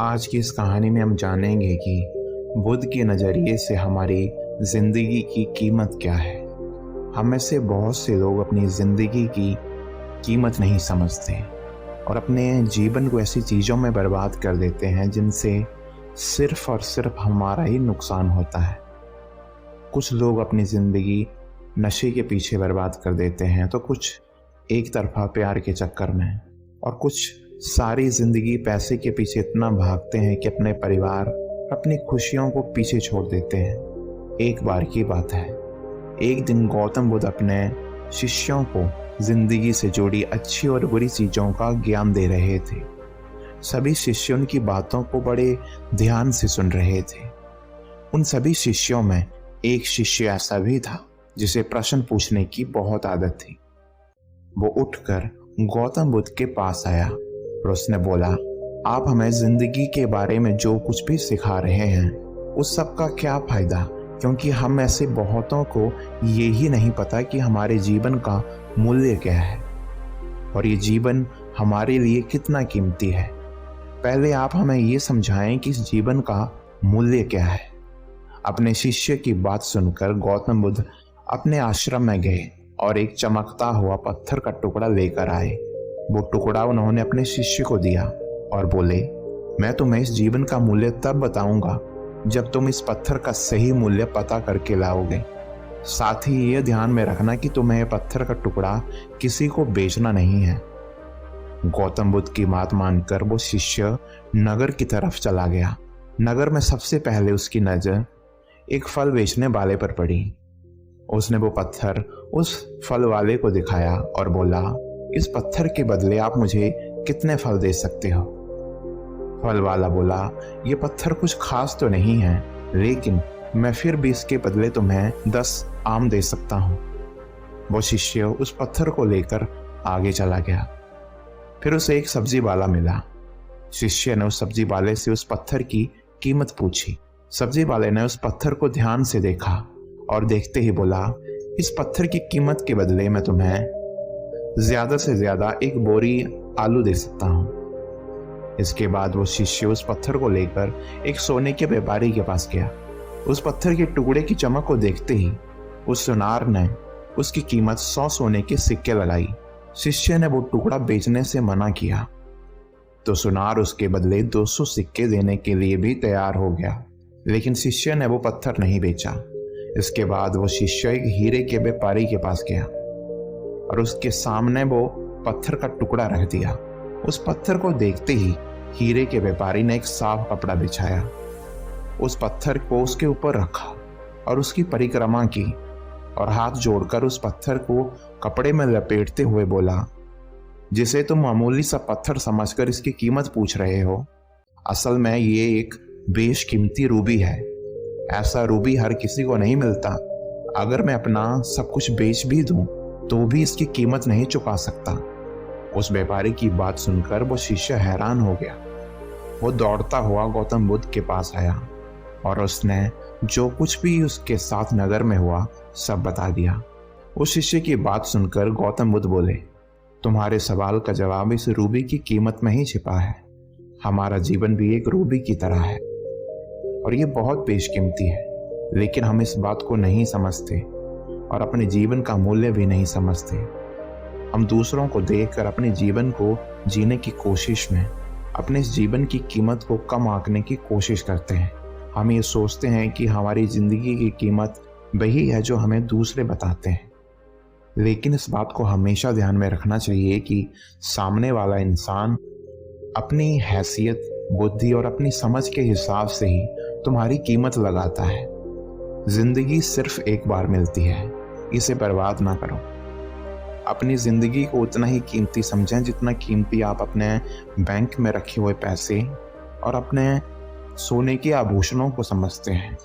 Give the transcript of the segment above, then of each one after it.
आज की इस कहानी में हम जानेंगे कि बुद्ध के नज़रिए से हमारी ज़िंदगी की कीमत क्या है। हम में से बहुत से लोग अपनी ज़िंदगी की कीमत नहीं समझते और अपने जीवन को ऐसी चीज़ों में बर्बाद कर देते हैं जिनसे सिर्फ और सिर्फ हमारा ही नुकसान होता है। कुछ लोग अपनी ज़िंदगी नशे के पीछे बर्बाद कर देते हैं, तो कुछ एक तरफा प्यार के चक्कर में, और कुछ सारी ज़िंदगी पैसे के पीछे इतना भागते हैं कि अपने परिवार, अपनी खुशियों को पीछे छोड़ देते हैं। एक बार की बात है, एक दिन गौतम बुद्ध अपने शिष्यों को ज़िंदगी से जुड़ी अच्छी और बुरी चीज़ों का ज्ञान दे रहे थे। सभी शिष्य उनकी बातों को बड़े ध्यान से सुन रहे थे। उन सभी शिष्यों में एक शिष्य ऐसा भी था जिसे प्रश्न पूछने की बहुत आदत थी। वो उठकर गौतम बुद्ध के पास आया और उसने बोला, आप हमें जिंदगी के बारे में जो कुछ भी सिखा रहे हैं उस सब का क्या फायदा, क्योंकि हम ऐसे बहुतों को ये ही नहीं पता कि हमारे जीवन का मूल्य क्या है और ये जीवन हमारे लिए कितना कीमती है। पहले आप हमें ये समझाएं कि इस जीवन का मूल्य क्या है। अपने शिष्य की बात सुनकर गौतम बुद्ध अपने आश्रम में गए और एक चमकता हुआ पत्थर का टुकड़ा लेकर आए। वो टुकड़ा उन्होंने अपने शिष्य को दिया और बोले, मैं तुम्हें इस जीवन का मूल्य तब बताऊंगा जब तुम इस पत्थर का सही मूल्य पता करके लाओगे। साथ ही ये ध्यान में रखना कि तुम्हें यह पत्थर का टुकड़ा किसी को बेचना नहीं है। गौतम बुद्ध की बात मानकर वो शिष्य नगर की तरफ चला गया। नगर में सबसे पहले उसकी नजर एक फल बेचने वाले पर पड़ी। उसने वो पत्थर उस फल वाले को दिखाया और बोला, इस पत्थर के बदले आप मुझे कितने फल दे सकते हो? फल वाला बोला, ये पत्थर कुछ खास तो नहीं है, लेकिन मैं फिर भी इसके बदले तुम्हें 10 आम दे सकता हूँ। वो शिष्य उस पत्थर को लेकर आगे चला गया। फिर उसे एक सब्जी वाला मिला। शिष्य ने उस सब्जी वाले से उस पत्थर की कीमत पूछी। सब्जी वाले ने उस पत्थर को ध्यान से देखा और देखते ही बोला, इस पत्थर की कीमत के बदले मैं तुम्हें ज्यादा से ज्यादा एक बोरी आलू दे सकता हूँ। इसके बाद वो शिष्य उस पत्थर को लेकर एक सोने के व्यापारी के पास गया। उस पत्थर के टुकड़े की चमक को देखते ही उस सुनार ने उसकी कीमत 100 सोने के सिक्के लगाई। शिष्य ने वो टुकड़ा बेचने से मना किया तो सुनार उसके बदले 200 सिक्के देने के लिए भी तैयार हो गया, लेकिन शिष्य ने वो पत्थर नहीं बेचा। इसके बाद वो शिष्य एक हीरे के व्यापारी के पास गया और उसके सामने वो पत्थर का टुकड़ा रख दिया। उस पत्थर को देखते ही हीरे के व्यापारी ने एक साफ कपड़ा बिछाया, उस पत्थर को उसके ऊपर रखा और उसकी परिक्रमा की और हाथ जोड़कर उस पत्थर को कपड़े में लपेटते हुए बोला, जिसे तुम मामूली सा पत्थर समझकर इसकी कीमत पूछ रहे हो, असल में ये एक बेशकीमती रूबी है। ऐसा रूबी हर किसी को नहीं मिलता। अगर मैं अपना सब कुछ बेच भी दूं तो भी इसकी कीमत नहीं चुका सकता। उस व्यापारी की बात सुनकर वो शिष्य हैरान हो गया। वो दौड़ता हुआ गौतम बुद्ध के पास आया और उसने जो कुछ भी उसके साथ नगर में हुआ सब बता दिया। उस शिष्य की बात सुनकर गौतम बुद्ध बोले, तुम्हारे सवाल का जवाब इस रूबी की कीमत में ही छिपा है। हमारा जीवन भी एक रूबी की तरह है और ये बहुत बेशकीमती है, लेकिन हम इस बात को नहीं समझते और अपने जीवन का मूल्य भी नहीं समझते। हम दूसरों को देखकर अपने जीवन को जीने की कोशिश में अपने इस जीवन की कीमत को कम आंकने की कोशिश करते हैं। हम ये सोचते हैं कि हमारी ज़िंदगी की कीमत वही है जो हमें दूसरे बताते हैं, लेकिन इस बात को हमेशा ध्यान में रखना चाहिए कि सामने वाला इंसान अपनी हैसियत, बुद्धि और अपनी समझ के हिसाब से ही तुम्हारी कीमत लगाता है। जिंदगी सिर्फ एक बार मिलती है, इसे बर्बाद ना करो। अपनी जिंदगी को उतना ही कीमती समझें जितना कीमती आप अपने बैंक में रखे हुए पैसे और अपने सोने के आभूषणों को समझते हैं।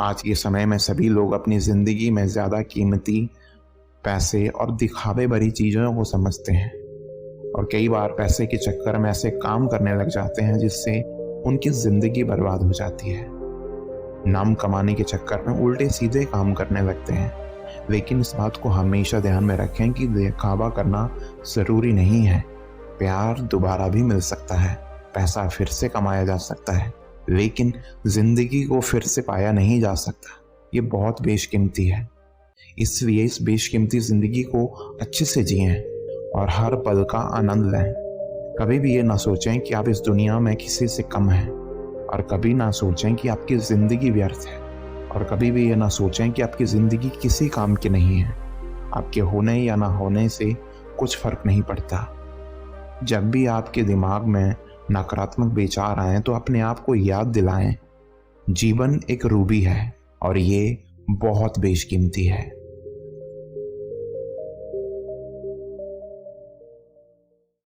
आज के समय में सभी लोग अपनी जिंदगी में ज्यादा कीमती पैसे और दिखावे भरी चीजों को समझते हैं और कई बार पैसे के चक्कर में ऐसे काम करने लग जाते हैं जिससे उनकी जिंदगी बर्बाद हो जाती है। नाम कमाने के चक्कर में उल्टे सीधे काम करने लगते हैं, लेकिन इस बात को हमेशा ध्यान में रखें कि दिखावा करना जरूरी नहीं है। प्यार दोबारा भी मिल सकता है। पैसा फिर से कमाया जा सकता है, लेकिन जिंदगी को फिर से पाया नहीं जा सकता। ये बहुत बेशकीमती है। इसलिए इस बेशकीमती जिंदगी को अच्छे से जिएं और हर पल का आनंद लें। कभी भी ये ना सोचें कि आप इस दुनिया में किसी से कम हैं, और कभी ना सोचें कि आपकी ज़िंदगी व्यर्थ है, और कभी भी ये ना सोचें कि आपकी ज़िंदगी किसी काम की नहीं है। आपके होने या ना होने से कुछ फ़र्क नहीं पड़ता। जब भी आपके दिमाग में नकारात्मक विचार आएं तो अपने आप को याद दिलाएं, जीवन एक रूबी है और ये बहुत बेशकीमती है।